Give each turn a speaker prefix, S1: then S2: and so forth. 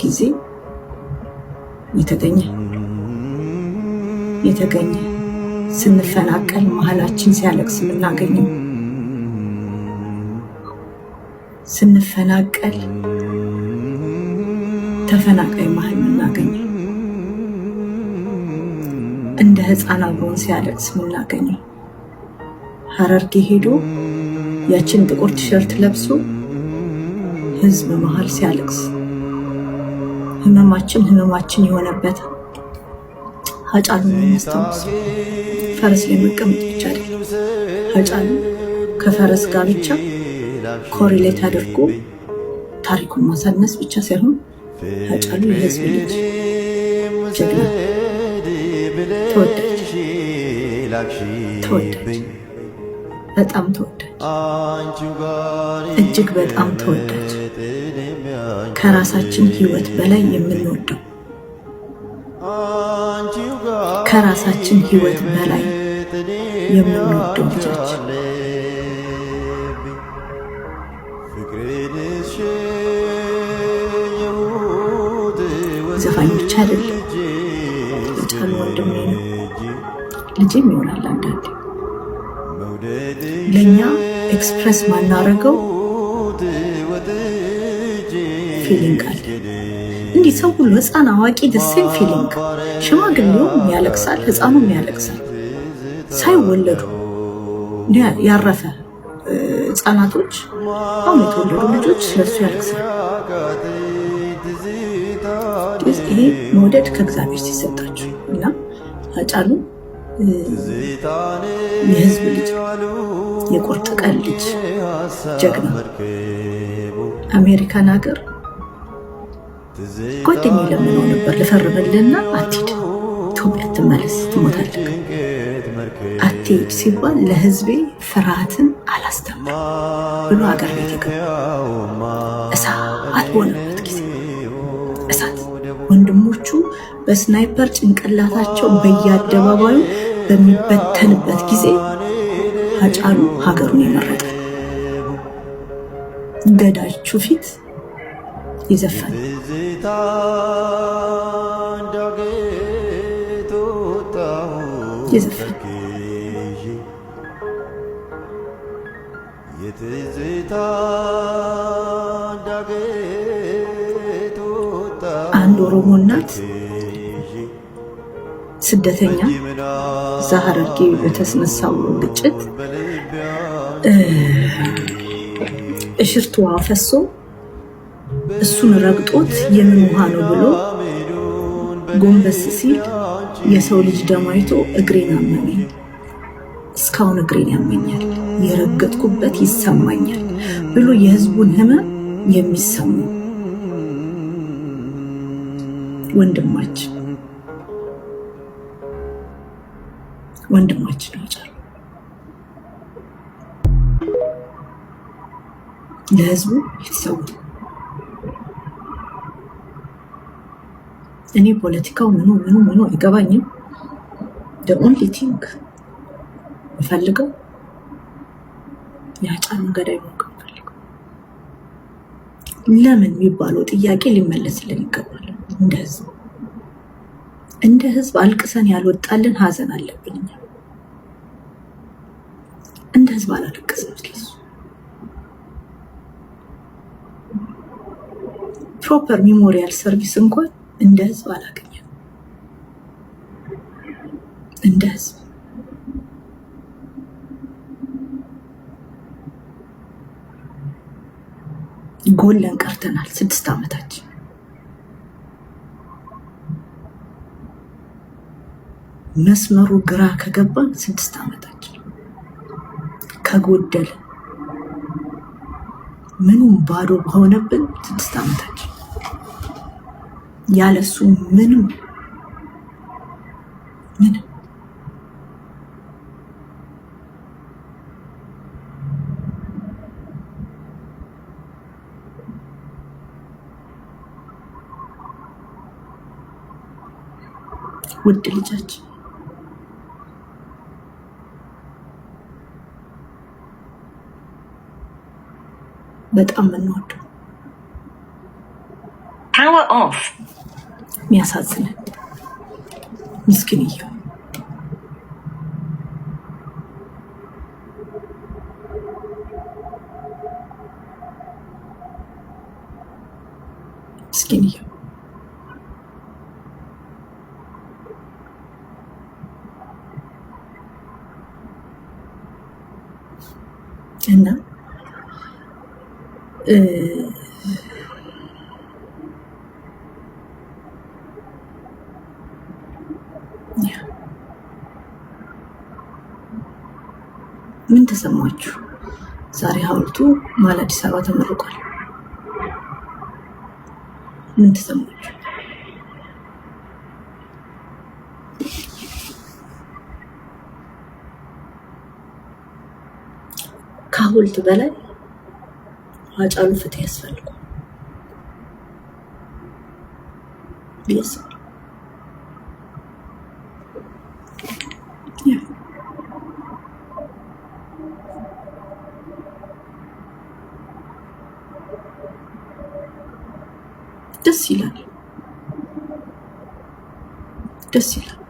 S1: ጊዜ የተገኘ ስንፈናቀል መሀላችን ሲያለቅስ የምናገኘው ስንፈናቀል ተፈናቃይ መሀል የምናገኘው እንደ ሕፃን አብሮን ሲያለቅስ የምናገኘው ሐረርጌ ሄዶ ያችን ጥቁር ቲሸርት ለብሶ ህዝብ መሀል ሲያለቅስ ህመማችን የሆነበት ሀጫሉን የሚያስታውስ ፈረስ ላይ መቀመጥ ብቻ አይደለም። ሀጫሉ ከፈረስ ጋር ብቻ ኮሪሌት አድርጎ ታሪኩን ማሳነስ ብቻ ሳይሆን ሀጫሉ የህዝብ ልጅ ጀግና፣ ተወዳጅ፣ በጣም ተወዳጅ፣ እጅግ በጣም ተወዳጅ፣ ከራሳችን ህይወት በላይ የምንወደው፣ ከራሳችን ህይወት በላይ የምንወደው ልጃችን ዘፋኝ ብቻ አይደለም። ሀጫሉ ወንድሜ ነው፣ ልጄም ይሆናል። አንዳንዴ ለእኛ ኤክስፕረስ ማናረገው ፊሊንግ አለ። እንዲህ ሰው ሁሉ ህፃን፣ አዋቂ ደሴም ፊሊንግ፣ ሽማግሌውም ያለቅሳል፣ ህፃኑም ያለቅሳል። ሳይወለዱ ያረፈ ህፃናቶች፣ አሁን የተወለዱ ልጆች ስለሱ ያለቅሳል። ይሄ መውደድ ከእግዚአብሔር ሲሰጣችሁ እና ሀጫሉ የህዝብ ልጅ፣ የቁርጥ ቀን ልጅ፣ ጀግና። አሜሪካን ሀገር ጓደኛዬ ለምነው ነበር ልፈርምልህና አትሂድ፣ ኢትዮጵያ ትመለስ፣ ትሞታለህ። አትሂድ ሲባል ለህዝቤ ፍርሃትን አላስተምር ብሎ ሀገር ቤት የገባ እሳት በሆነበት ጊዜ እሳት፣ ወንድሞቹ በስናይፐር ጭንቅላታቸው በየአደባባዩ በሚበተንበት ጊዜ ሀጫሉ ሀገሩን የመረጠ ገዳቹ ፊት ይዘፈን አንድ ኦሮሞ እናት ስደተኛ እዛ ሐረርጌ በተስነሳው ግጭት እሽርቷ ፈሶ እሱን ረግጦት የምን ውሃ ነው ብሎ ጎንበስ ሲል የሰው ልጅ ደም አይቶ እግሬን አመመኝ፣ እስካሁን እግሬን ያመኛል፣ የረገጥኩበት ይሰማኛል ብሎ የህዝቡን ህመም የሚሰሙ ወንድማችን ሀጫሉ ለህዝቡ የተሰዉ። እኔ ፖለቲካው ምኑ አይገባኝም። the only thing እፈልገው የሀጫሉን ገዳይ ነው የምፈልገው። ለምን የሚባለው ጥያቄ ሊመለስልን ይገባል። እንደ ህዝብ አልቅሰን ያልወጣልን ሀዘን አለብን። እኛ እንደ ህዝብ አላለቀስንም። ስለሱ ፕሮፐር ሜሞሪያል ሰርቪስ እንኳን እንደ ህዝብ አላገኘንም። እንደ ህዝብ ጎለን ቀርተናል። 6 ዓመታችን መስመሩ ግራ ከገባን 6 ዓመታችን ከጎደል ምኑም ባዶ በሆነብን 6 ዓመታችን ያለሱ ምንም ውድ ልጃችን በጣም የምንወደው
S2: Power off.
S3: የሚያሳዝን ምስኪንየው ምስኪንየው እና ምን ተሰማችሁ? ዛሬ ሐውልቱ መሀል አዲስ አበባ ተመርቋል። ምን ተሰማችሁ? ከሐውልት በላይ ሃጫሉ ፍትህ ያስፈልጋል ቢስ ደስ ይላል።